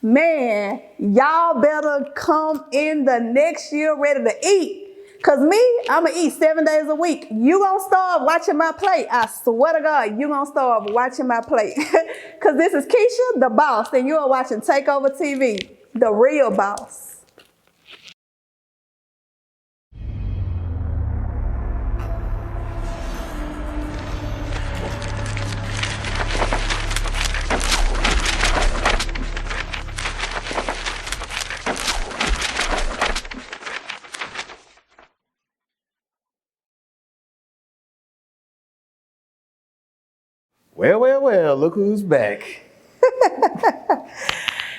man, y'all better come in the next year ready to eat. Cause me, I'ma eat 7 days a week. You gonna starve watching my plate. I swear to God, you gonna starve watching my plate. Cause this is Keshia, the boss, and you are watching Takeover TV, the real boss. Well, look who's back.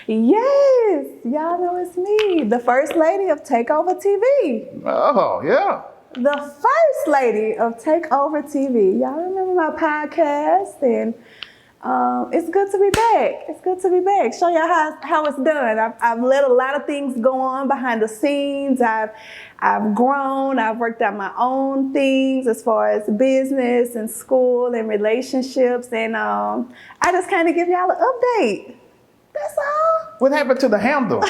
Yes, y'all know it's me, the first lady of Takeover TV. Oh, yeah. The first lady of Takeover TV. Y'all remember my podcast, and it's good to be back. It's good to be back. Show y'all how it's done. I've let a lot of things go on behind the scenes. I've grown. I've worked out my own things as far as business and school and relationships, and I just kind of give y'all an update. That's all. What happened to the handle?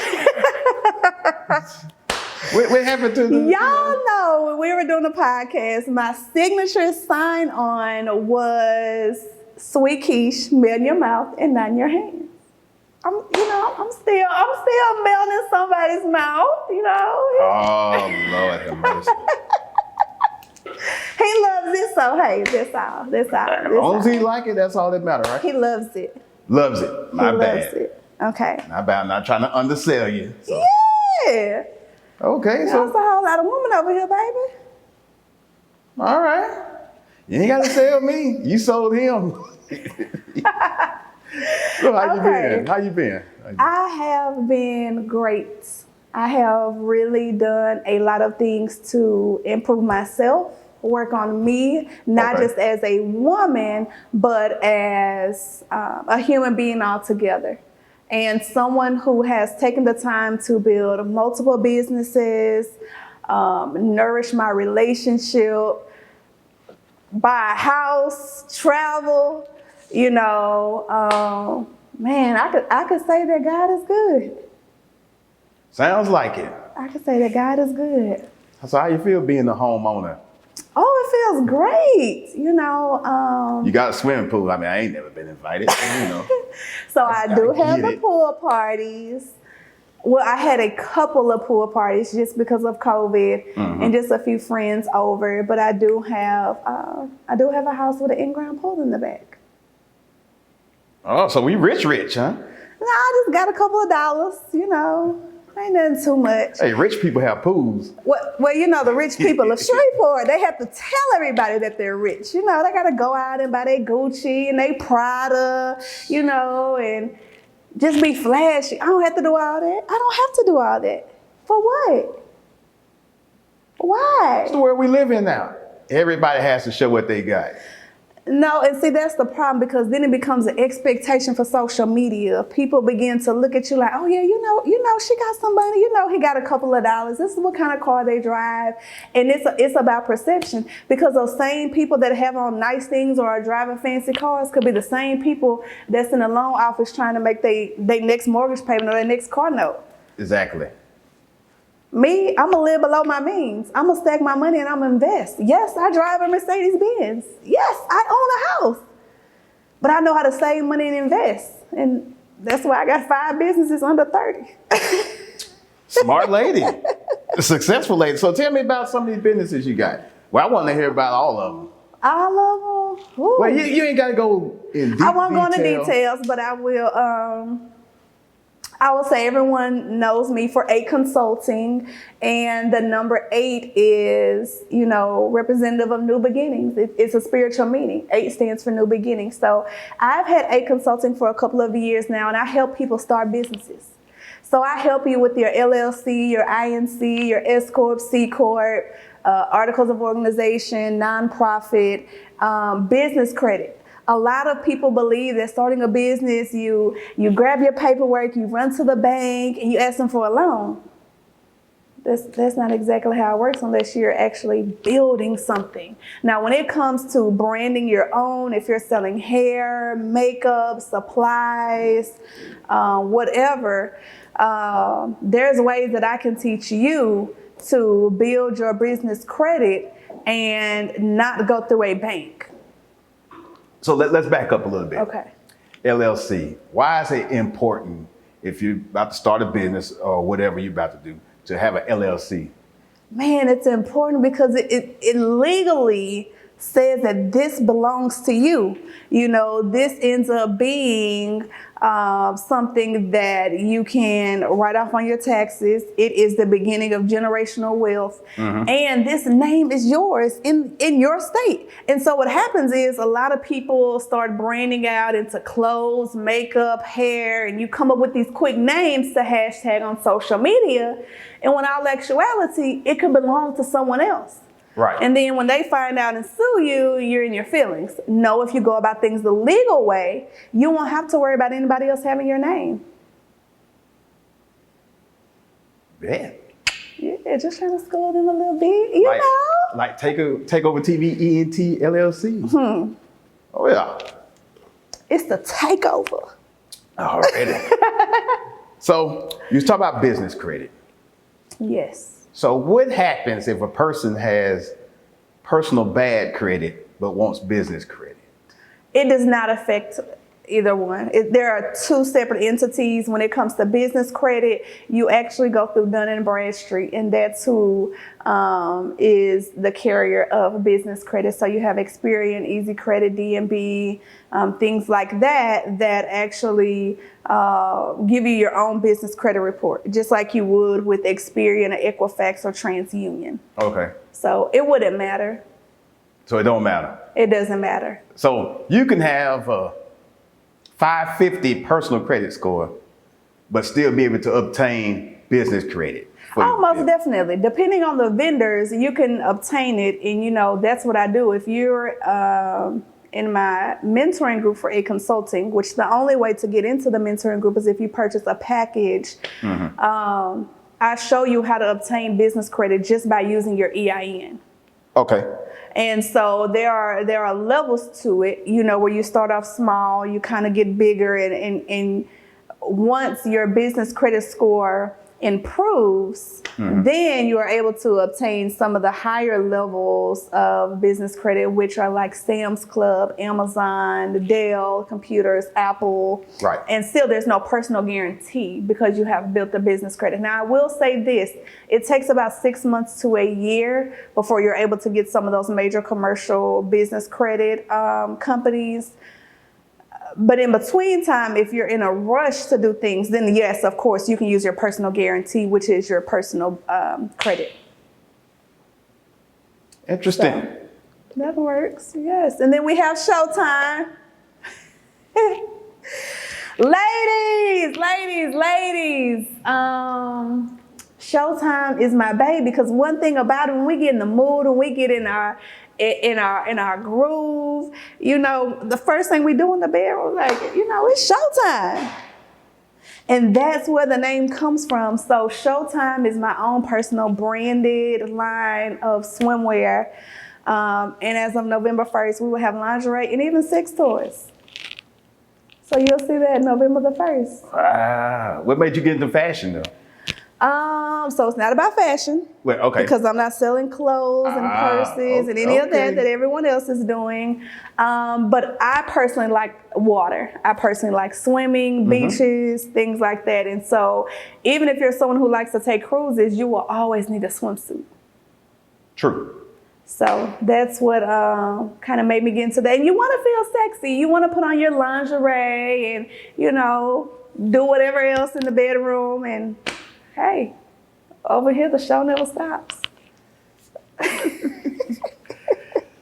What happened to the... Y'all know when we were doing the podcast, my signature sign-on was Sweet Quiche, melt in your mouth and not in your hands. I'm still melting in somebody's mouth, you know. Oh, Lord have mercy. He loves it, so hey, that's all. As long as he like it, that's all that matters, right? He loves it. Loves it. My bad. Loves it. Okay. My bad. I'm not trying to undersell you. So. Yeah. Okay, There's so... a whole lot of women over here, baby. All right. You ain't got to sell me. You sold him. So how you been? How you been? I have been great. I have really done a lot of things to improve myself, work on me, not just as a woman, but as a human being altogether. And someone who has taken the time to build multiple businesses, nourish my relationship, buy a house, travel, you know, man, I could say that God is good. Sounds like it. I could say that God is good. So how you feel being a homeowner? Oh, it feels great. You know. You got a swimming pool. I mean, I ain't never been invited, you know. So I do have the pool parties. Well, I had a couple of pool parties just because of COVID and just a few friends over. But I do have a house with an in-ground pool in the back. Oh, so we rich, huh? No, I just got a couple of dollars, you know. Ain't nothing too much. Hey, rich people have pools. Well, you know, the rich people of Shreveport, they have to tell everybody that they're rich. You know, they got to go out and buy their Gucci and their Prada, you know, and just be flashy. I don't have to do all that. I don't have to do all that. For what? Why? It's the world we live in now. Everybody has to show what they got. No, and see, that's the problem, because then it becomes an expectation for social media. People begin to look at you like, oh yeah, you know, she got some money, you know, he got a couple of dollars. This is what kind of car they drive. And it's about perception, because those same people that have on nice things or are driving fancy cars could be the same people that's in a loan office trying to make their next mortgage payment or their next car note. Exactly. Me, I'm going to live below my means. I'm going to stack my money and I'm going to invest. Yes, I drive a Mercedes-Benz. Yes, I own a house. But I know how to save money and invest. And that's why I got 5 businesses under 30. Smart lady. A successful lady. So tell me about some of these businesses you got. Well, I want to hear about all of them. All of them? Ooh. Well, you ain't got to go in deep I won't go into detail. details, but I will... I will say everyone knows me for 8 Consulting, and the number 8 is, you know, representative of new beginnings. It's a spiritual meaning. 8 stands for new beginnings. So I've had 8 Consulting for a couple of years now, and I help people start businesses. So I help you with your LLC, your INC, your S Corp, C Corp, articles of organization, nonprofit, business credit. A lot of people believe that starting a business, you grab your paperwork, you run to the bank, and you ask them for a loan. That's not exactly how it works unless you're actually building something. Now, when it comes to branding your own, if you're selling hair, makeup, supplies, whatever, there's ways that I can teach you to build your business credit and not go through a bank. So let's back up a little bit. Okay. LLC. Why is it important if you're about to start a business or whatever you're about to do to have an LLC? Man, it's important because it legally says that this belongs to you. You know, this ends up being something that you can write off on your taxes. It is the beginning of generational wealth. And this name is yours in your state. And so what happens is a lot of people start branding out into clothes, makeup, hair, and you come up with these quick names to hashtag on social media. And when all actuality, it could belong to someone else. Right. And then when they find out and sue you, you're in your feelings. No, if you go about things the legal way, you won't have to worry about anybody else having your name. Yeah. Yeah, just trying to school them a little bit, you know. Like Takeover TV, ENT, LLC. Oh, yeah. It's the takeover. Already. So you talk about business credit. Yes. So what happens if a person has personal bad credit but wants business credit? It does not affect either one. There are two separate entities. When it comes to business credit, you actually go through Dun & Bradstreet, and that's who is the carrier of business credit. So you have Experian, Easy Credit, DNB, things like that actually give you your own business credit report, just like you would with Experian or Equifax or TransUnion. Okay. So it wouldn't matter. So it don't matter. It doesn't matter. So you can have a 550 personal credit score, but still be able to obtain business credit. Oh, most definitely. Depending on the vendors, you can obtain it. And, you know, that's what I do. If you're in my mentoring group for consulting, which the only way to get into the mentoring group is if you purchase a package, I show you how to obtain business credit just by using your EIN. Okay. And so there are levels to it, you know, where you start off small, you kind of get bigger, and once your business credit score improves, then you are able to obtain some of the higher levels of business credit, which are like Sam's Club, Amazon, Dell Computers, Apple. Right. And still there's no personal guarantee because you have built the business credit. Now I will say this, it takes about 6 months to a year before you're able to get some of those major commercial business credit companies. But in between time, if you're in a rush to do things, then yes, of course, you can use your personal guarantee, which is your personal credit. Interesting. So, that works, yes. And then we have Showtime. Ladies. Showtime is my baby, because one thing about it, when we get in the mood, when we get in our groove, you know, the first thing we do in the bedroom, like, you know, it's showtime. And that's where the name comes from. So Showtime is my own personal branded line of swimwear. And as of November 1st, we will have lingerie and even sex toys. So you'll see that November the 1st. Wow. What made you get into fashion though? So it's not about fashion. Well, okay. Because I'm not selling clothes and purses and any of that everyone else is doing. But I personally like water. I personally like swimming, beaches, things like that. And so even if you're someone who likes to take cruises, you will always need a swimsuit. True. So that's what kind of made me get into that. And you want to feel sexy. You want to put on your lingerie and, you know, do whatever else in the bedroom. And hey, over here, the show never stops.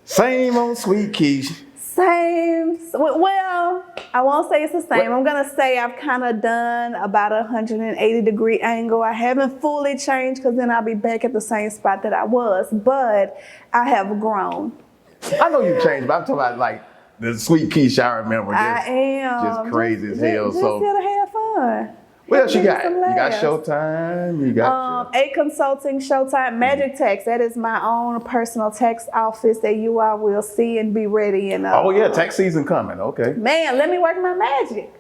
Same old sweet Keshia. Same. Well, I won't say it's the same. I'm going to say I've kind of done about a 180-degree angle. I haven't fully changed because then I'll be back at the same spot that I was. But I have grown. I know you changed, but I'm talking about like the sweet Keshia I remember. I am. Just crazy as hell. Just here to have fun. What else you Give me got? some You got laughs. Showtime. You got A Consulting, Showtime, Magic Tax. That is my own personal tax office that you all will see and be ready. And oh yeah, tax season coming. Okay. man, let me work my magic.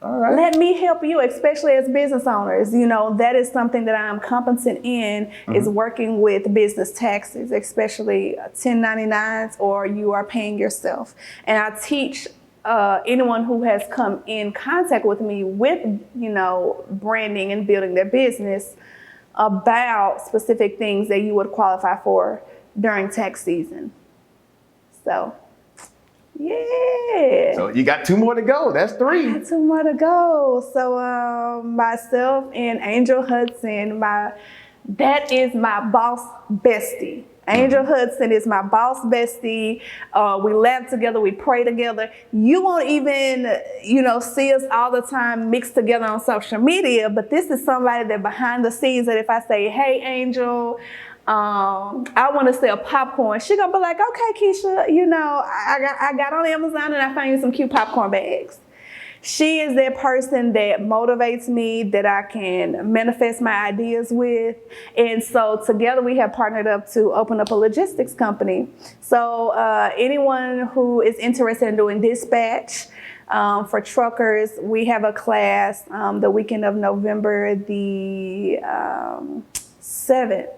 All right. Let me help you, especially as business owners. You know, that is something that I'm competent in, is working with business taxes, especially 1099s, or you are paying yourself. And I teach anyone who has come in contact with me with, you know, branding and building their business about specific things that you would qualify for during tax season. So, yeah. So you got 2 more to go. That's 3. I got 2 more to go. So myself and Angel Hudson, that is my boss bestie. Angel Hudson is my boss bestie. We laugh together, we pray together. You won't even, you know, see us all the time mixed together on social media, but this is somebody that behind the scenes, that if I say, hey Angel, I want to sell popcorn, she gonna be like, okay Keshia, you know, I got on Amazon and I found you some cute popcorn bags. She is that person that motivates me, that I can manifest my ideas with. And so together we have partnered up to open up a logistics company. So anyone who is interested in doing dispatch for truckers, we have a class the weekend of November the 7th.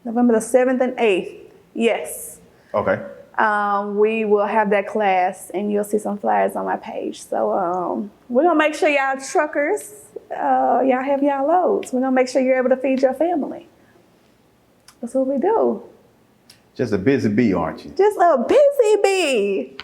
November the 7th and 8th. Yes. Okay. We will have that class, and you'll see some flyers on my page. So we're gonna make sure y'all truckers, y'all have y'all loads. We're gonna make sure you're able to feed your family. That's what we do. Just a busy bee, aren't you? Just a busy bee.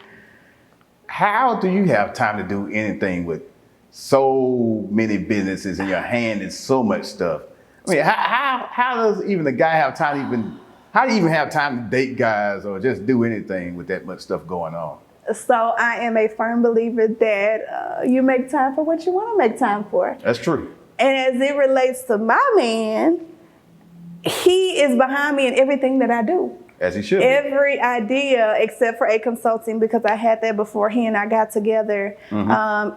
How do you have time to do anything with so many businesses in your hand and so much stuff? I mean, how does even a guy have time to even? How do you even have time to date guys or just do anything with that much stuff going on? So I am a firm believer that you make time for what you want to make time for. That's true. And as it relates to my man, he is behind me in everything that I do. As he should be. Every idea, except for A Consulting, because I had that before he and I got together.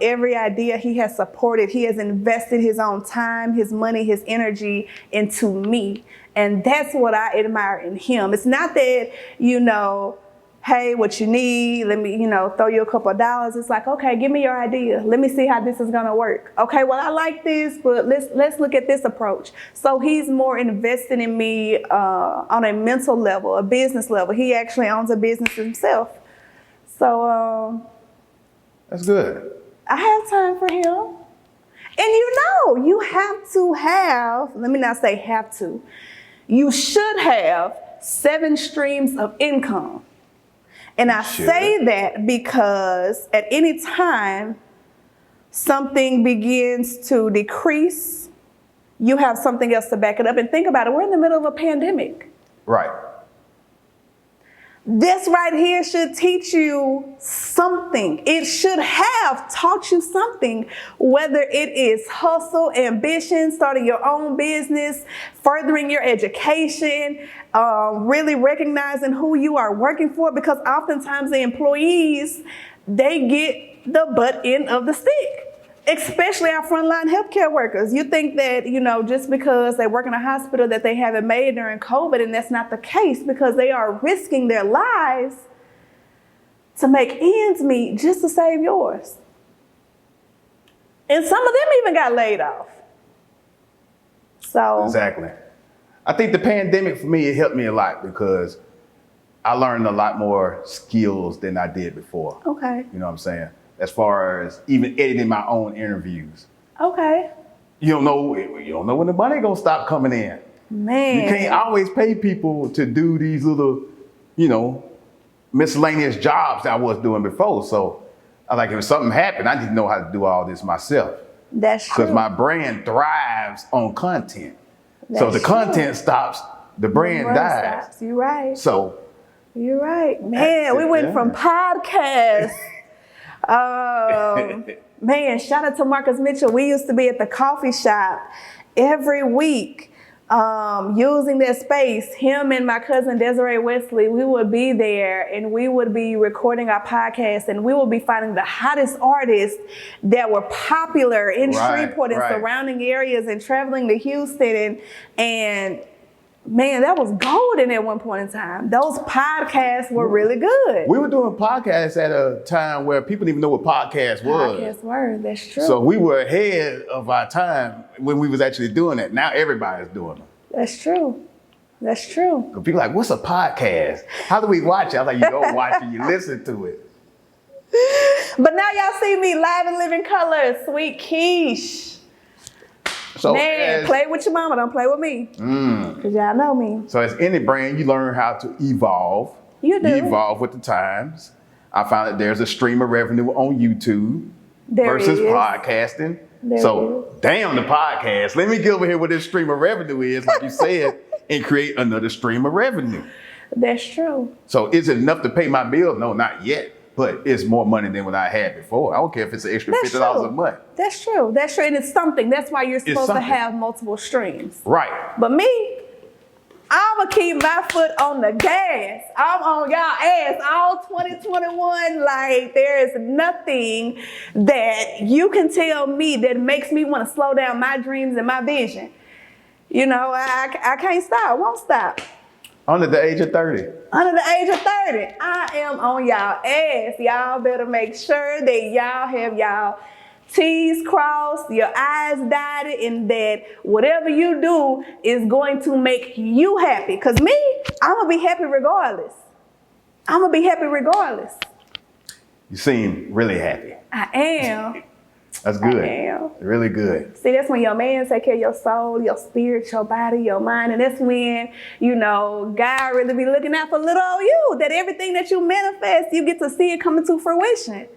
Every idea he has supported. He has invested his own time, his money, his energy into me. And that's what I admire in him. It's not that, you know, hey, what you need, let me, you know, throw you a couple of dollars. It's like, okay, give me your idea. Let me see how this is gonna work. Okay, well, I like this, but let's look at this approach. So he's more invested in me on a mental level, a business level. He actually owns a business himself. So that's good. I have time for him. And you know, you have to have, let me not say have to, you should have 7 streams of income. And I say that because at any time something begins to decrease, you have something else to back it up. And think about it, we're in the middle of a pandemic. Right. This right here should teach you something. It should have taught you something, whether it is hustle, ambition, starting your own business, furthering your education, really recognizing who you are working for, because oftentimes the employees, they get the butt end of the stick. Especially our frontline healthcare workers. You think that, you know, just because they work in a hospital that they haven't made during COVID, and that's not the case, because they are risking their lives to make ends meet just to save yours. And some of them even got laid off. So exactly. I think the pandemic for me, it helped me a lot because I learned a lot more skills than I did before. Okay. You know what I'm saying? As far as even editing my own interviews. Okay. You don't know when the money gonna stop coming in. Man. You can't always pay people to do these little, you know, miscellaneous jobs that I was doing before. So I like, if something happened, I didn't know how to do all this myself. That's true. Because my brand thrives on content. So if the content stops, the brand dies. Stops. You're right. So you're right. Man, we went from podcast. Man, shout out to Marcus Mitchell. We used to be at the coffee shop every week using that space, him and my cousin Desiree Wesley, we would be there and we would be recording our podcast, and we would be finding the hottest artists that were popular in Shreveport and surrounding areas, and traveling to Houston, and man, that was golden at one point in time. Those podcasts were really good. We were doing podcasts at a time where people didn't even know what podcasts was. Podcasts were, that's true. So we were ahead of our time when we was actually doing it. Now everybody's doing them. That's true. That's true. People are like, what's a podcast? How do we watch it? I was like, you don't watch it, you listen to it. But now y'all see me live in living color, sweet Keish. So man, play with your mama, don't play with me. Because y'all know me. So as any brand, you learn how to evolve. You do. You evolve with the times. I found that there's a stream of revenue on YouTube versus podcasting. Damn the podcast. Let me get over here what this stream of revenue is, like you said, and create another stream of revenue. That's true. So is it enough to pay my bills? No, not yet. But it's more money than what I had before. I don't care if it's an extra $50 a month. That's true. That's true. And it's something. That's why you're supposed to have multiple streams. Right. But me, I'm going to keep my foot on the gas. I'm on y'all ass all 2021. Like, there is nothing that you can tell me that makes me want to slow down my dreams and my vision. You know, I can't stop. I won't stop. Under the age of 30. Under the age of 30. I am on y'all ass. Y'all better make sure that y'all have y'all T's crossed, your I's dotted, and that whatever you do is going to make you happy. Because me, I'm going to be happy regardless. I'm going to be happy regardless. You seem really happy. I am. That's good. I am. Really good. See, that's when your man take care of your soul, your spirit, your body, your mind. And that's when, you know, God really be looking out for little old you. That everything that you manifest, you get to see it coming to fruition.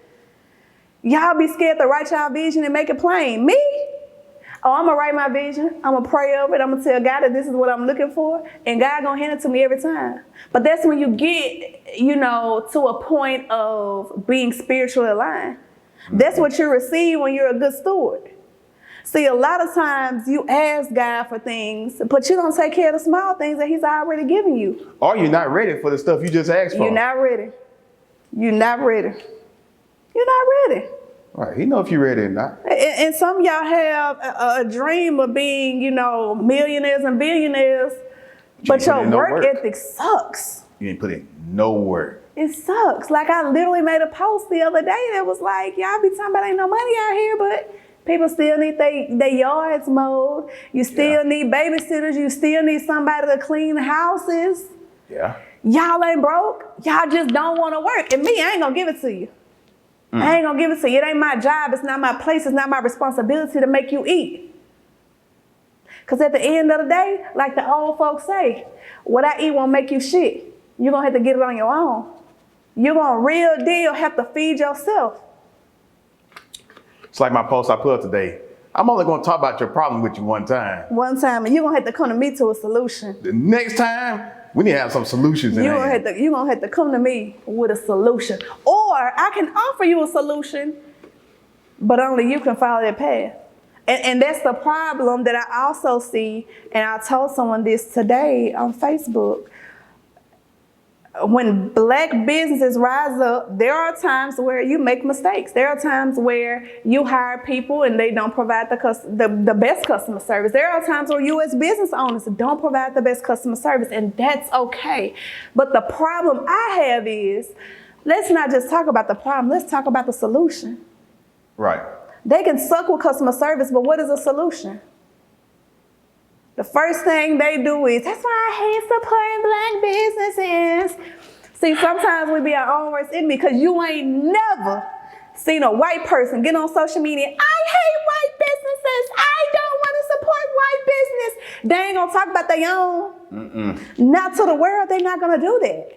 Y'all be scared to write y'all vision and make it plain. Me? Oh, I'm going to write my vision. I'm going to pray over it. I'm going to tell God that this is what I'm looking for. And God going to hand it to me every time. But that's when you get, you know, to a point of being spiritually aligned. That's what you receive when you're a good steward. See, a lot of times you ask God for things, but you don't take care of the small things that he's already given you. Or you're not ready for the stuff you just asked for. You're not ready. You're not ready. You're not ready. Right. He know if you're ready or not. And some of y'all have a dream of being, you know, millionaires and billionaires, but your work ethic sucks. You ain't put in no work. It sucks. Like, I literally made a post the other day that was like, y'all be talking about ain't no money out here, but people still need their yards mowed. You still need babysitters. You still need somebody to clean houses. Yeah. Y'all ain't broke. Y'all just don't want to work. And me, I ain't going to give it to you. I ain't going to give it to you. It ain't my job. It's not my place. It's not my responsibility to make you eat. Because at the end of the day, like the old folks say, what I eat won't make you shit. You're going to have to get it on your own. You're going to real deal have to feed yourself. It's like my post I put up today. I'm only going to talk about your problem with you one time. One time, and you're going to have to come to me to a solution. The next time, we need to have some solutions in there. You're going to have to come to me with a solution. Or I can offer you a solution, but only you can follow that path. And that's the problem that I also see, and I told someone this today on Facebook. When black businesses rise up, there are times where you make mistakes. There are times where you hire people and they don't provide the best customer service. There are times where you as business owners don't provide the best customer service, and that's okay. But the problem I have is, let's not just talk about the problem, let's talk about the solution. Right. They can suck with customer service, but what is a solution? The first thing they do is, that's why I hate supporting black businesses. See, sometimes we be our own worst enemy because you ain't never seen a white person get on social media, I hate white businesses. I don't want to support white business. They ain't going to talk about their own. Not to the world, they're not going to do that.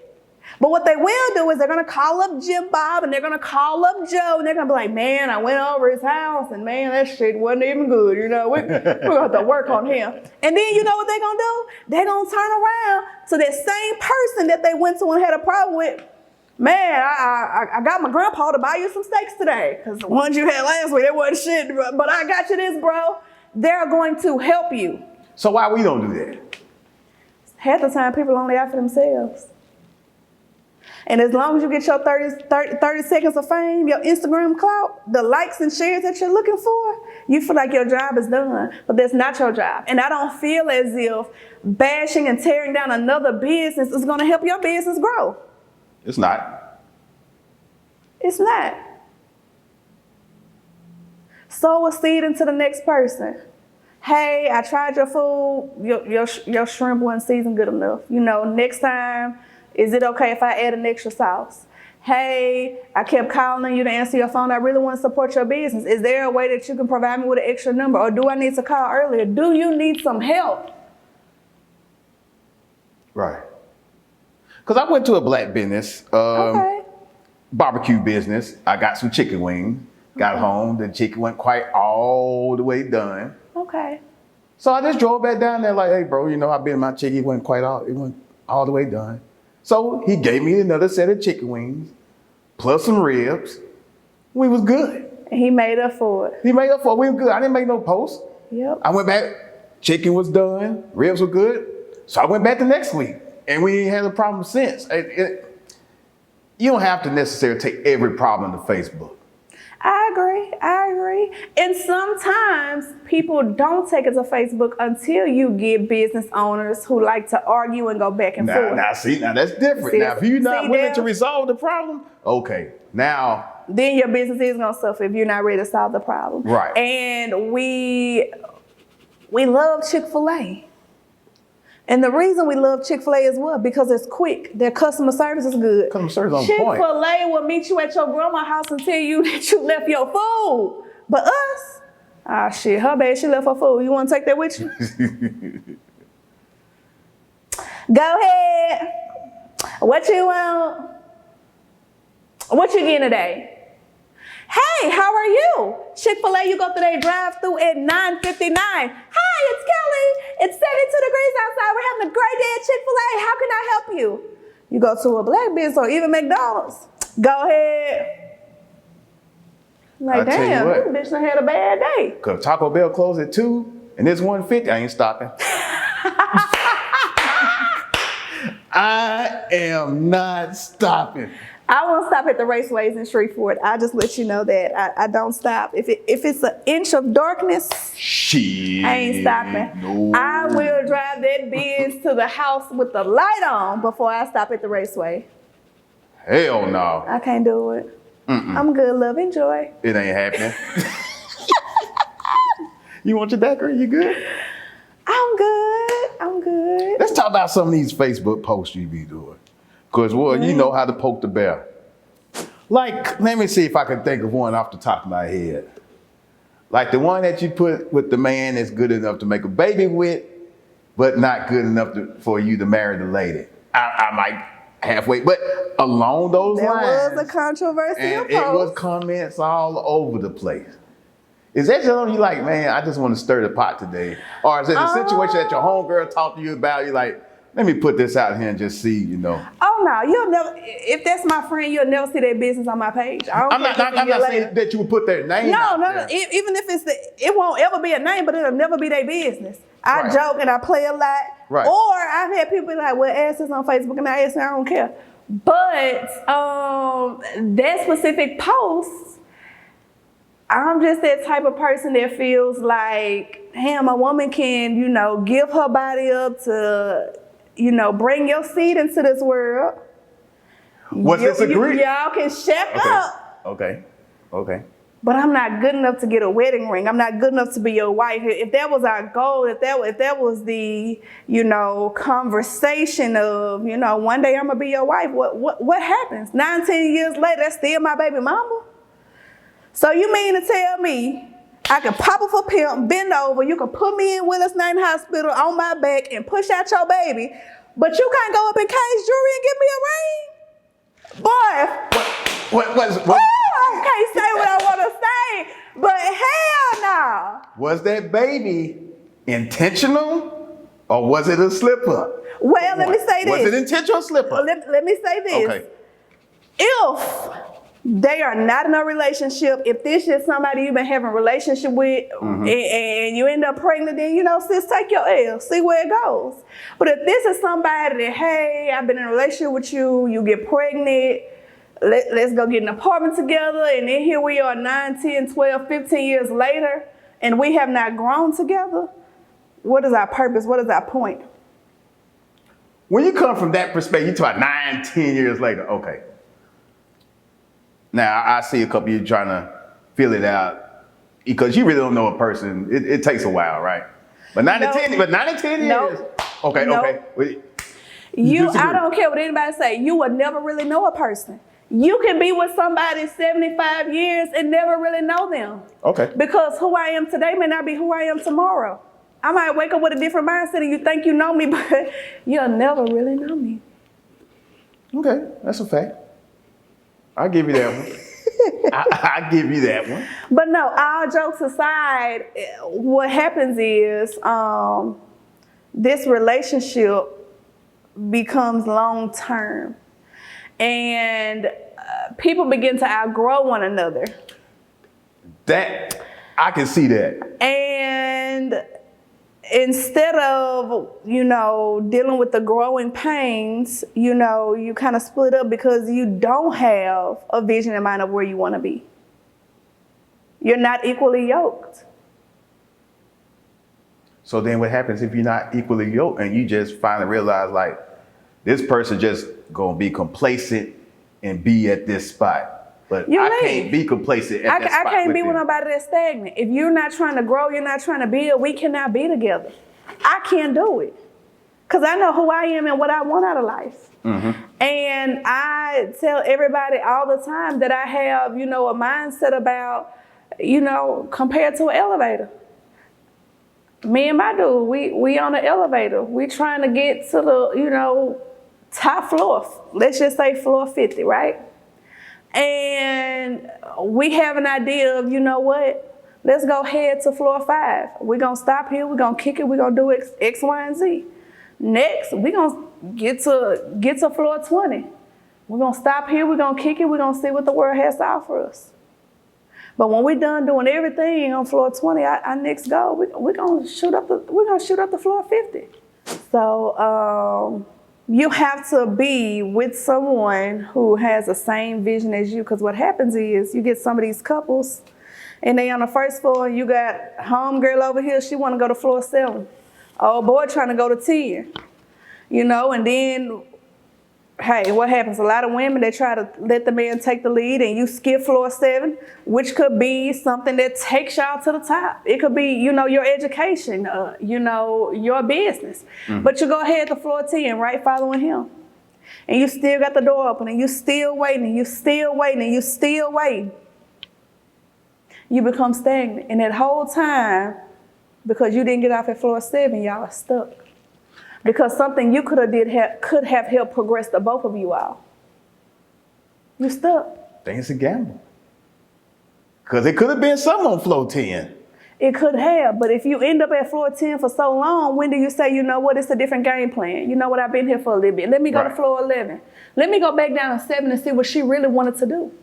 But what they will do is they're going to call up Jim Bob and they're going to call up Joe and they're going to be like, man, I went over his house and man, that shit wasn't even good. You know, we're going to have to work on him. And then you know what they're going to do? They're going to turn around to that same person that they went to and had a problem with. Man, I got my grandpa to buy you some steaks today because the ones you had last week, they wasn't shit, but I got you this, bro. They're going to help you. So why we don't do that? Half the time, people only out for themselves. And as long as you get your 30 seconds of fame, your Instagram clout, the likes and shares that you're looking for, you feel like your job is done. But that's not your job. And I don't feel as if bashing and tearing down another business is going to help your business grow. It's not. It's not. Sow a seed into the next person. Hey, I tried your food. Your shrimp wasn't seasoned good enough. You know, next time, is it okay if I add an extra sauce? Hey, I kept calling you to answer your phone. I really want to support your business. Is there a way that you can provide me with an extra number? Or do I need to call earlier? Do you need some help? Right. Because I went to a black business, barbecue business. I got some chicken wings. Got home. The chicken wasn't quite all the way done. Okay. So I just drove back down there like, hey, bro, you know, I've been in my chicken. It wasn't all the way done. So he gave me another set of chicken wings, plus some ribs. We was good. And he made up for it. We were good. I didn't make no post. Yep. I went back, chicken was done, ribs were good. So I went back the next week, and we ain't had a problem since. You don't have to necessarily take every problem to Facebook. I agree. And sometimes people don't take it to Facebook until you get business owners who like to argue and go back and forth. Now that's different. Now, if you're not willing to resolve the problem, okay, now. Then your business is going to suffer if you're not ready to solve the problem. Right. And we love Chick-fil-A. And the reason we love Chick-fil-A is what? Because it's quick. Their customer service is good. Customer service on point. Chick-fil-A will meet you at your grandma's house and tell you that you left your food. But us, shit, her bad, she left her food. You want to take that with you? Go ahead. What you want? What you getting today? Hey, how are you? Chick-fil-A, you go through their drive-thru at 9:59. Hi, it's Kelly. It's 72 degrees outside. We're having a great day at Chick-fil-A. How can I help you? You go to a black business or even McDonald's. Go ahead. Like, damn, this bitch done had a bad day. Because Taco Bell closed at 2 and it's 1:50. I ain't stopping. I am not stopping. I won't stop at the raceways in Shreveport. I'll just let you know that. I don't stop. If it's an inch of darkness, shit, I ain't stopping. No. I will drive that Benz to the house with the light on before I stop at the raceway. Hell no. I can't do it. I'm good, love, enjoy. It ain't happening. You want your daiquiri? You good? I'm good. Let's talk about some of these Facebook posts you be doing. Because, you know how to poke the bear. Like, let me see if I can think of one off the top of my head. Like the one that you put with the man that's good enough to make a baby with, but not good enough for you to marry the lady. I might halfway, but along those lines. There was a controversial and post. It was comments all over the place. Is that just on you like, man, I just want to stir the pot today? Or is it a situation that your homegirl talked to you about, you like, let me put this out here and just see, you know. Oh no, you'll never. If that's my friend, you'll never see their business on my page. I'm not saying that you would put their name. No. There. Even if it won't ever be a name, but it'll never be their business. I joke and I play a lot. Right. Or I've had people be like, "Well, ask this on Facebook," and I ask, I don't care. But that specific post, I'm just that type of person that feels like, damn, a woman can, you know, give her body up to, you know, bring your seed into this world. Was this agreed? Y'all can shack up. Okay. But I'm not good enough to get a wedding ring. I'm not good enough to be your wife. If that was our goal, if that was the, you know, conversation of, you know, one day I'm gonna be your wife, what happens? 19 years later, that's still my baby mama? So you mean to tell me I can pop up a pimp, bend over, you can put me in Willis Knight Hospital on my back and push out your baby, but you can't go up in K's Jewelry and give me a ring? Boy. What? I can't say what I want to say, but hell no. Was that baby intentional or was it a slip up? Well, let me say this. Was it intentional slip up? Let me say this. Okay. If They are not in a relationship. If this is somebody you've been having a relationship with and you end up pregnant, then, you know, sis, take your L, see where it goes. But if this is somebody that, hey, I've been in a relationship with you, you get pregnant, let's go get an apartment together, and then here we are 9, 10, 12, 15 years later, and we have not grown together, what is our purpose? What is our point? When you come from that perspective, you talk about 9, 10 years later, okay. Now, I see a couple of you trying to feel it out because you really don't know a person. It takes a while, right? But 9 to 10 years. Nope. Okay, Nope. okay. I don't care what anybody say. You would never really know a person. You can be with somebody 75 years and never really know them. Okay. Because who I am today may not be who I am tomorrow. I might wake up with a different mindset and you think you know me, but you'll never really know me. Okay, that's a fact. I'll give you that one. I'll give you that one. But no, all jokes aside, what happens is this relationship becomes long term. And people begin to outgrow one another. That, I can see that. And instead of, you know, dealing with the growing pains, you know, you kind of split up because you don't have a vision in mind of where you want to be. You're not equally yoked. So then what happens if you're not equally yoked and you just finally realize, like, this person just gonna be complacent and be at this spot. But I can't be complacent at that spot. I can't be with nobody that's stagnant. If you're not trying to grow, you're not trying to build, we cannot be together. I can't do it. Because I know who I am and what I want out of life. And I tell everybody all the time that I have, you know, a mindset about, you know, compared to an elevator. Me and my dude, we on the elevator. We trying to get to the, you know, top floor. Let's just say floor 50, right? And we have an idea of, you know what? Let's go head to floor 5. We're going to stop here. We're going to kick it. We're going to do X, Y, and Z. Next, we're going to get to floor 20. We're going to stop here. We're going to kick it. We're going to see what the world has to offer us. But when we're done doing everything on floor 20, our next goal, we're going to shoot up the floor 50. So, you have to be with someone who has the same vision as you, because what happens is you get some of these couples and they on the first floor and you got homegirl over here, she want to go to floor 7. Old boy trying to go to 10, you know, and then, hey, what happens? A lot of women, they try to let the man take the lead and you skip floor 7, which could be something that takes y'all to the top. It could be, you know, your education, you know, your business. But you go ahead to floor 10, right, following him. And you still got the door open and you still waiting and you still waiting and you still waiting. You become stagnant. And that whole time, because you didn't get off at floor 7, y'all are stuck. Because something you could have helped progress the both of you all. You're stuck. I think it's a gamble. Because it could have been some on floor 10. It could have, but if you end up at floor 10 for so long, when do you say, you know what, it's a different game plan? You know what, I've been here for a little bit. Let me go to floor 11. Let me go back down to 7 and see what she really wanted to do.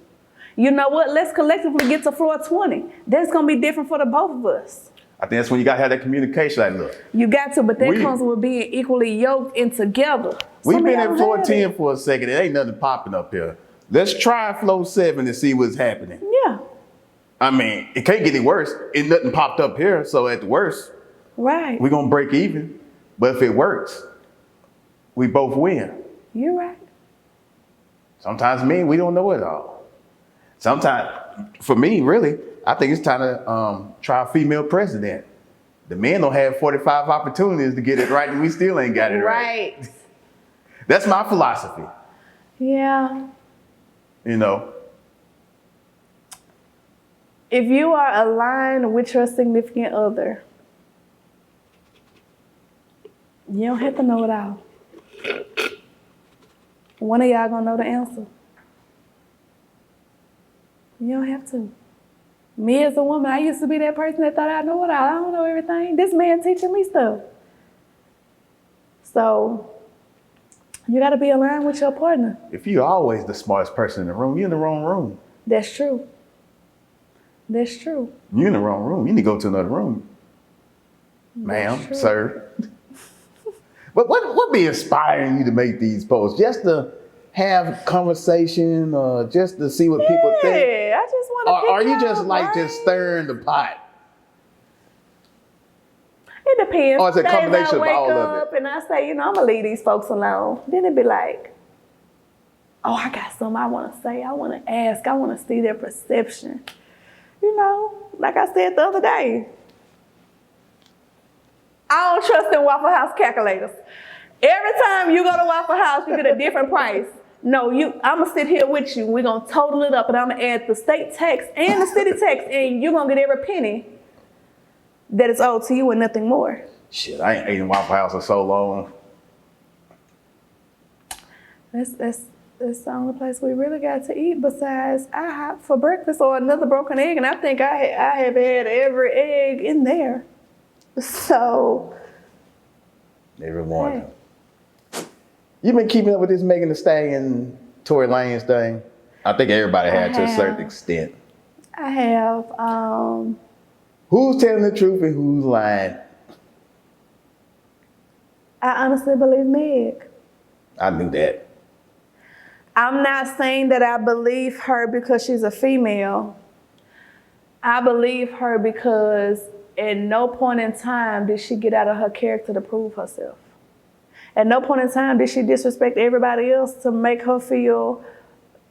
You know what, let's collectively get to floor 20. That's going to be different for the both of us. I think that's when you got to have that communication. Like, look. You got to, but that comes with being equally yoked and together. We've been at floor 10 for a second. It ain't nothing popping up here. Let's try floor 7 and see what's happening. Yeah. I mean, it can't get any worse. Ain't nothing popped up here. So at the worst, right, we're going to break even. But if it works, we both win. You're right. Sometimes we don't know it all. Sometimes, for me, really, I think it's time to try a female president. The men don't have 45 opportunities to get it right, and we still ain't got it right. Right. That's my philosophy. Yeah. You know. If you are aligned with your significant other, you don't have to know it all. One of y'all gonna know the answer. You don't have to. Me as a woman, I used to be that person that thought I know it all. I don't know everything. This man teaching me stuff. So you got to be aligned with your partner. If you're always the smartest person in the room, you're in the wrong room. That's true. That's true. You're in the wrong room. You need to go to another room. That's Ma'am, true. sir. But what be inspiring you to make these posts? Just to have conversation or just to see what people think? Yeah, I just want to Or are you just like just stirring the pot? It depends. Or is it a Some days combination I wake of all of up it? and I say, I'm gonna leave these folks alone. Then it'd be like, oh, I got something I want to say. I want to ask. I want to see their perception. Like I said the other day, I don't trust in Waffle House calculators. Every time you go to Waffle House, you get a different price. No, I'm gonna sit here with you. We're gonna total it up, and I'm gonna add the state tax and the city tax, and you're gonna get every penny that is owed to you and nothing more. Shit, I ain't eating Waffle House for so long. That's the only place we really got to eat besides IHOP for breakfast or another broken egg, and I think I have had every egg in there. So. Every morning. Hey. You've been keeping up with this Megan Thee Stallion, Tory Lanez thing? I think everybody had to a certain extent. I have. Who's telling the truth and who's lying? I honestly believe Meg. I knew that. I'm not saying that I believe her because she's a female. I believe her because at no point in time did she get out of her character to prove herself. At no point in time did she disrespect everybody else to make her feel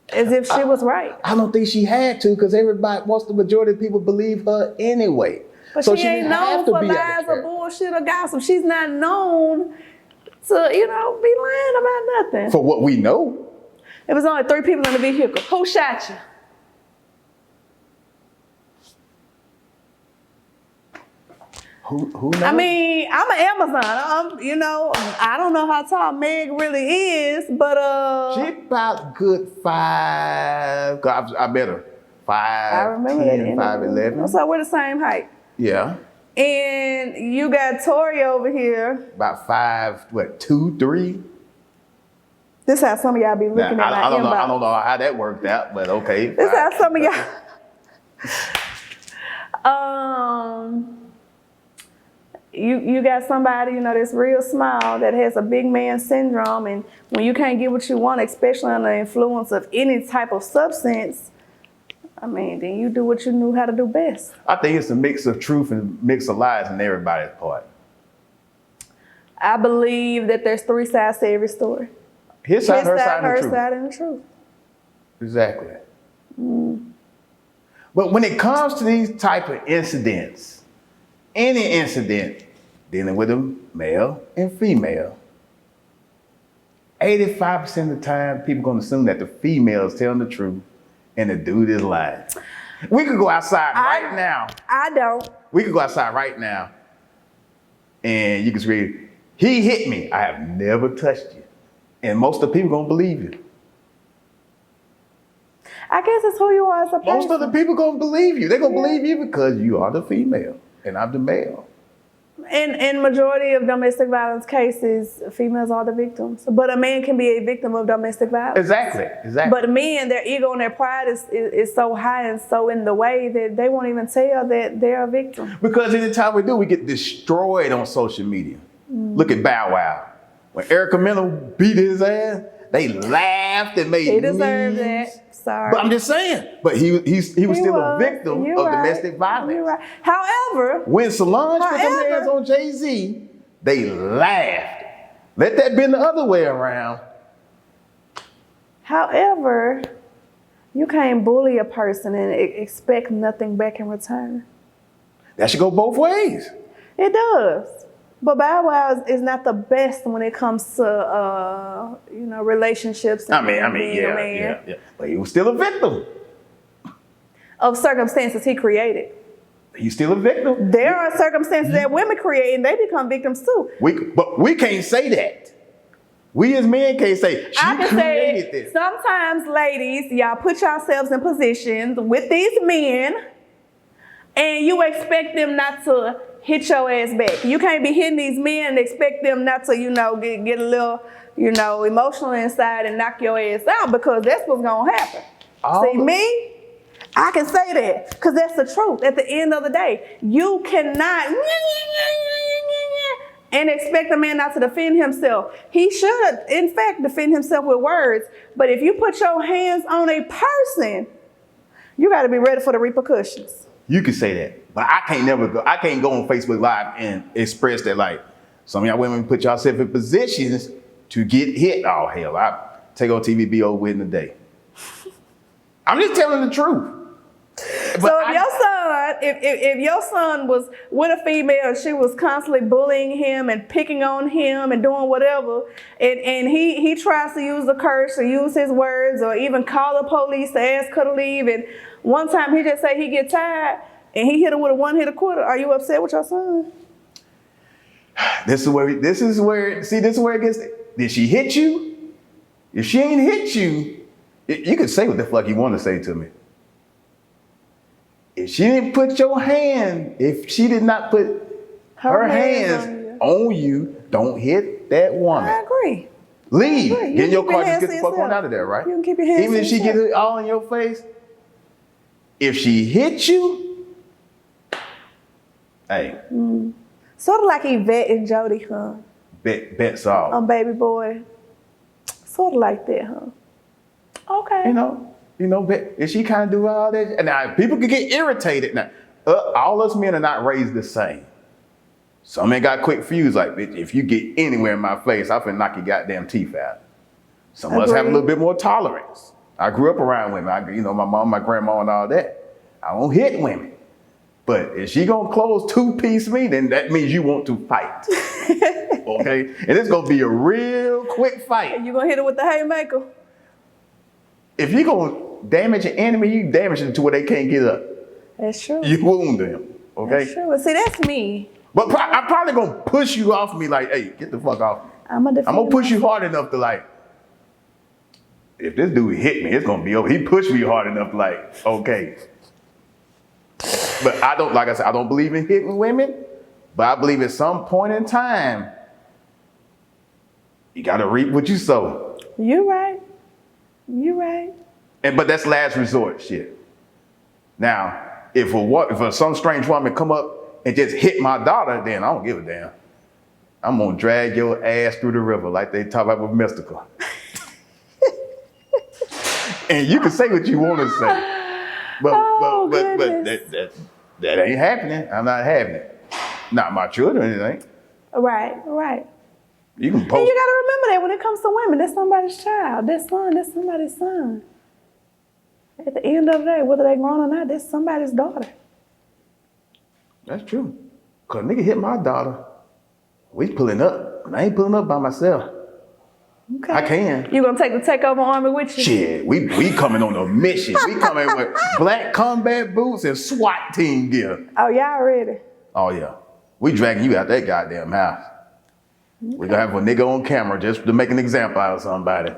as if she was right. I don't think she had to, because most the majority of people believe her anyway. But so she ain't known for lies or bullshit or gossip. She's not known to, be lying about nothing. For what we know. It was only 3 people in the vehicle. Who shot you? Who knows? I mean, I'm an Amazon. I don't know how tall Meg really is, but she about good 5. I bet her 5'10", 5'11". So we're the same height. Yeah. And you got Tori over here. About 2, 3. This is how some of y'all be looking at my I don't know. inbox. I don't know how that worked out, but okay. This is how some of y'all. You got somebody, that's real small, that has a big man syndrome, and when you can't get what you want, especially under the influence of any type of substance, then you do what you knew how to do best. I think it's a mix of truth and mix of lies on everybody's part. I believe that there's 3 sides to every story. His side, her side, and the truth. Exactly. But when it comes to these type of incidents, any incident dealing with a male and female, 85% of the time, people going to assume that the female is telling the truth and the dude is lying. We could go outside right now. I don't. We could go outside right now and you can read, he hit me. I have never touched you. And most of the people going to believe you. I guess it's who you are as a person. Most of the people going to believe you. They're going to believe you because you are the female and I'm the male. In majority of domestic violence cases, females are the victims. But a man can be a victim of domestic violence. Exactly. But men, their ego and their pride is so high and so in the way that they won't even tell that they're a victim. Because anytime we do, we get destroyed on social media. Look at Bow Wow. When Erica Miller beat his ass, they laughed and made memes. He deserved that. Sorry. But I'm just saying. But he was still a victim of domestic violence. You're right. However, when Solange put their hands on Jay-Z, they laughed. Let that be the other way around. However, you can't bully a person and expect nothing back in return. That should go both ways. It does. But Bow Wow is not the best when it comes to relationships. And yeah. But he was still a victim of circumstances he created. He's still a victim. There are circumstances that women create and they become victims too. But we can't say that. We as men can't say she created this. Sometimes, ladies, y'all put yourselves in positions with these men, and you expect them not to hit your ass back. You can't be hitting these men and expect them not to, get a little, emotional inside and knock your ass out, because that's what's gonna happen. Me, I can say that because that's the truth. At the end of the day, you cannot and expect a man not to defend himself. He should, in fact, defend himself with words. But if you put your hands on a person, you got to be ready for the repercussions. You can say that, but I can't go on Facebook Live and express that like some of y'all women put yourself in positions to get hit. Oh hell, I Takeover TV be over with in a day. I'm just telling the truth. But So if your son was with a female and she was constantly bullying him and picking on him and doing whatever, and he tries to use the curse or use his words or even call the police to ask her to leave, and one time he just say he get tired and he hit her with a one-hitter quitter, are you upset with your son? This is where it gets. Did she hit you? If she ain't hit you, you can say what the fuck you want to say to me. If she didn't put your hand, if she did not put her hands on you, don't hit that woman. I agree. Leave. I agree. Get in your car, hands just get the fuck yourself. on out of there, right? You can keep your hands Even if she yourself. get it all in your face, if she hit you, hey, Sort of like Yvette and Jody, huh? bets off. On Baby Boy. Sort of like that, huh? Okay. You know, but if she kind of do all that, and now people can get irritated. Now, all us men are not raised the same. Some men got quick fuse, like, bitch, if you get anywhere in my face, I'm finna knock your goddamn teeth out. Some of us have a little bit more tolerance. I grew up around women. My mom, my grandma, and all that. I don't hit women. But if she gonna close two-piece me, then that means you want to fight. Okay? And it's gonna be a real quick fight. You gonna hit her with the haymaker? If you gonna damage an enemy, you damage them to where they can't get up. That's true. You wound them. Okay? That's true. Well, see, that's me. But I'm probably gonna push you off me like, hey, get the fuck off me. I'm gonna push you hard enough to like, if this dude hit me, it's gonna be over. He pushed me hard enough to like, okay. But I don't believe in hitting women, but I believe at some point in time, you gotta reap what you sow. You're right. You're right. But that's last resort shit. Now, if some strange woman come up and just hit my daughter, then I don't give a damn. I'm gonna drag your ass through the river like they talk about with Mystical. And you can say what you want to say. But that ain't happening. I'm not having it. Not my children, it ain't. Right. You can post. And you gotta remember that when it comes to women, that's somebody's child. That's somebody's son. At the end of the day, whether they grown or not, that's somebody's daughter. That's true. Cause nigga hit my daughter. We pulling up. I ain't pulling up by myself. Okay. I can. You gonna take the Takeover army with you? Shit, we coming on a mission. We coming with black combat boots and SWAT team gear. Oh, y'all ready? Oh yeah. We dragging you out that goddamn house. Okay. We gonna have a nigga on camera just to make an example out of somebody.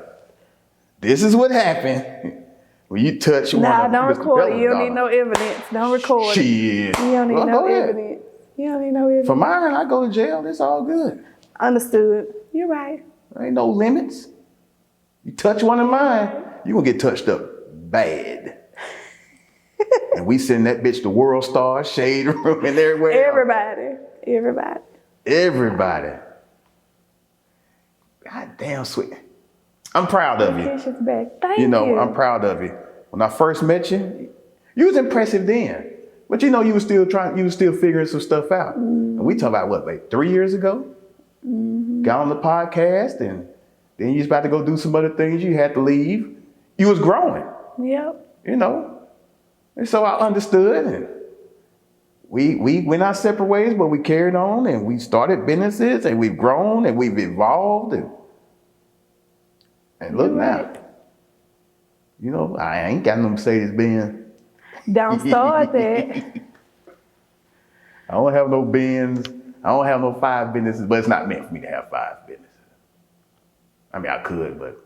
This is what happened when you touch one of don't Mr. record it. Bella's You don't daughter. need no evidence. Don't record it. Shit. You don't need Well, no go ahead. evidence. You don't need no evidence. For mine, I go to jail. It's all good. Understood. You're right. There ain't no limits. You touch one of mine, you gonna get touched up bad. And we send that bitch to World Star, Shade Room, and everywhere. Everybody. God damn sweet. I'm proud of you. Keshia's back. Thank you. I'm proud of you. When I first met you, you was impressive then. But you was still figuring some stuff out. And we talk about what, like 3 years ago? Got on the podcast, and then you was about to go do some other things. You had to leave. You was growing. Yep. And so I understood, and we went our separate ways, but we carried on, and we started businesses, and we've grown, and we've evolved, and look now. I ain't got no Mercedes-Benz. Don't start that. I don't have no Benz. I don't have no 5 businesses, but it's not meant for me to have 5 businesses. I mean, I could, but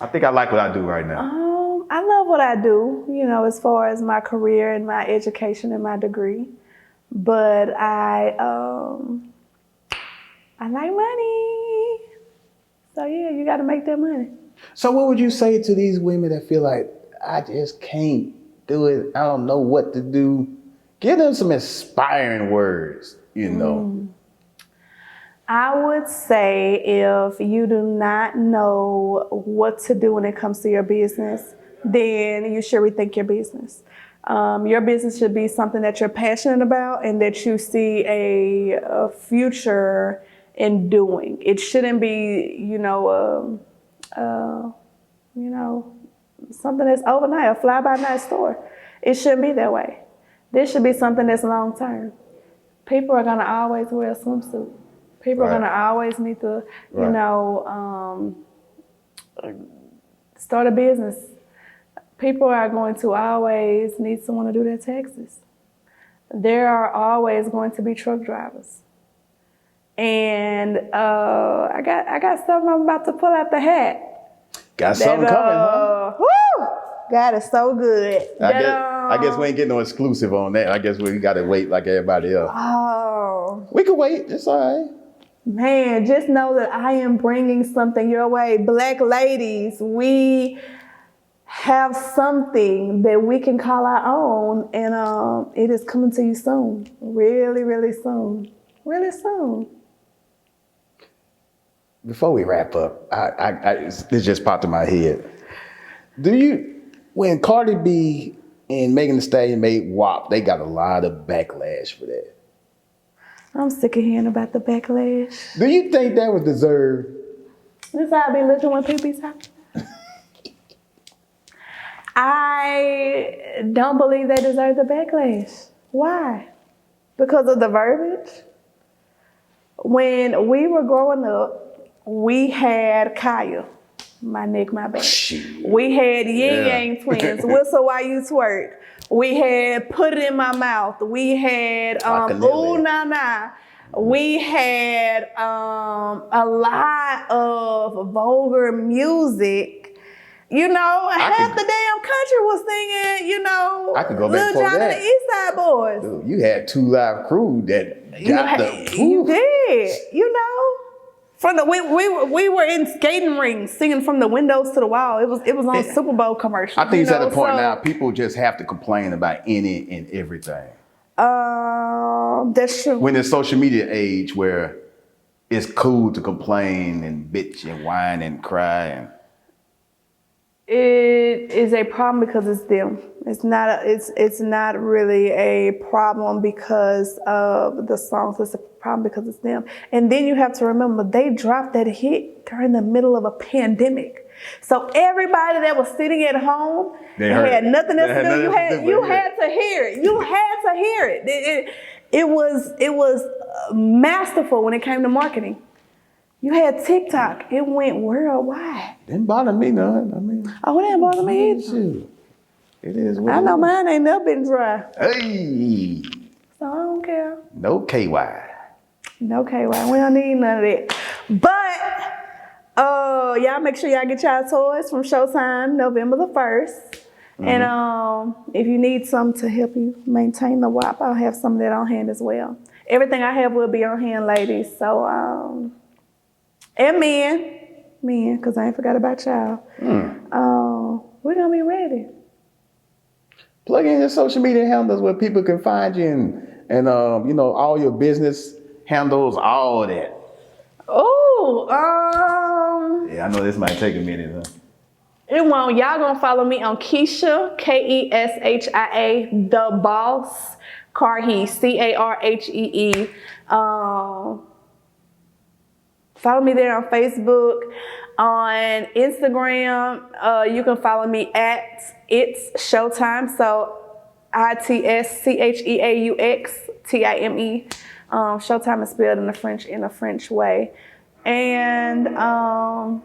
I think I like what I do right now. I love what I do, as far as my career and my education and my degree. But I like money. So yeah, you got to make that money. So what would you say to these women that feel like, I just can't do it. I don't know what to do. Give them some inspiring words, you know. I would say if you do not know what to do when it comes to your business, then you should rethink your business. Your business should be something that you're passionate about and that you see a future in doing. It shouldn't be, something that's overnight, a fly-by-night store. It shouldn't be that way. This should be something that's long-term. People are gonna always wear a swimsuit. People are gonna always need to, start a business. People are going to always need someone to do their taxes. There are always going to be truck drivers. And I got something I'm about to pull out the hat. Got something coming, huh? Woo! God is so good. I guess we ain't getting no exclusive on that. I guess we got to wait like everybody else. Oh. We can wait. It's all right. Man, just know that I am bringing something your way. Black ladies, we have something that we can call our own, and it is coming to you soon. Really, really soon. Really soon. Before we wrap up, this just popped in my head. When Cardi B and Megan Thee Stallion made WAP, they got a lot of backlash for that. I'm sick of hearing about the backlash. Do you think that was deserved? This how I be looking when people be talking. I don't believe they deserve the backlash. Why? Because of the verbiage? When we were growing up, we had Kaya, My Neck, My Back. We had Yin Yang Twins, Whistle While You Twerk. We had Put It In My Mouth. We had Ooh Na Na. We had a lot of vulgar music. Half the damn country was singing, I could go back Lil for Jon that. and the East Side Boys. Dude, you had 2 Live Crew that got You did, we were in skating rings singing from the windows to the wall. It was on Super Bowl commercials. I think it's at a point now people just have to complain about any and everything. That's true. When there's social media age where it's cool to complain and bitch and whine and cry and it is a problem because it's them. It's not really a problem because of the songs. It's a problem because it's them. And then you have to remember they dropped that hit during the middle of a pandemic. So everybody that was sitting at home had nothing else to do. You had to hear it. You had to hear it. It was masterful when it came to marketing. You had TikTok. It went worldwide. Didn't bother me none. It didn't bother me either. It is what I know mine ain't never been dry. Hey. So I don't care. No KY. No KY. We don't need none of that. But y'all make sure y'all get y'all toys from Showtime November the 1st. Mm-hmm. And if you need some to help you maintain the WAP, I'll have some of that on hand as well. Everything I have will be on hand, ladies. So and men, because I ain't forgot about y'all. We're gonna be ready. Plug in your social media handles where people can find you and all your business handles, all of that. Yeah, I know this might take a minute, huh? It won't. Y'all gonna follow me on Keshia, Keshia, the boss, Carhee, Carhee. Follow me there on Facebook. On Instagram, you can follow me at It's Showtime. So ITSCHEAUXTIME. Showtime is spelled in a French way. And y'all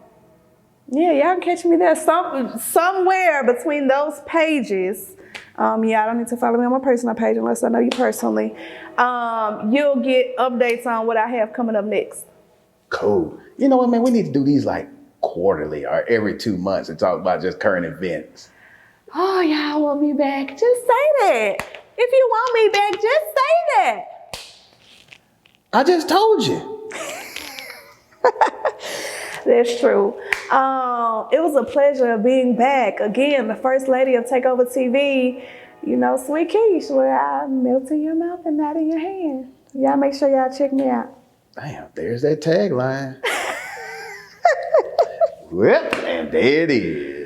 can catch me there somewhere between those pages. Y'all don't need to follow me on my personal page unless I know you personally. You'll get updates on what I have coming up next. Cool. You know what, man? We need to do these like quarterly or every 2 months and talk about just current events. Oh, y'all want me back? Just say that. If you want me back, just say that. I just told you. That's true. It was a pleasure being back. Again, the first lady of Takeover TV, you know, Sweet Keish, where I melt in your mouth and not in your hand. Y'all make sure y'all check me out. Damn, there's that tagline. Well, and there it is.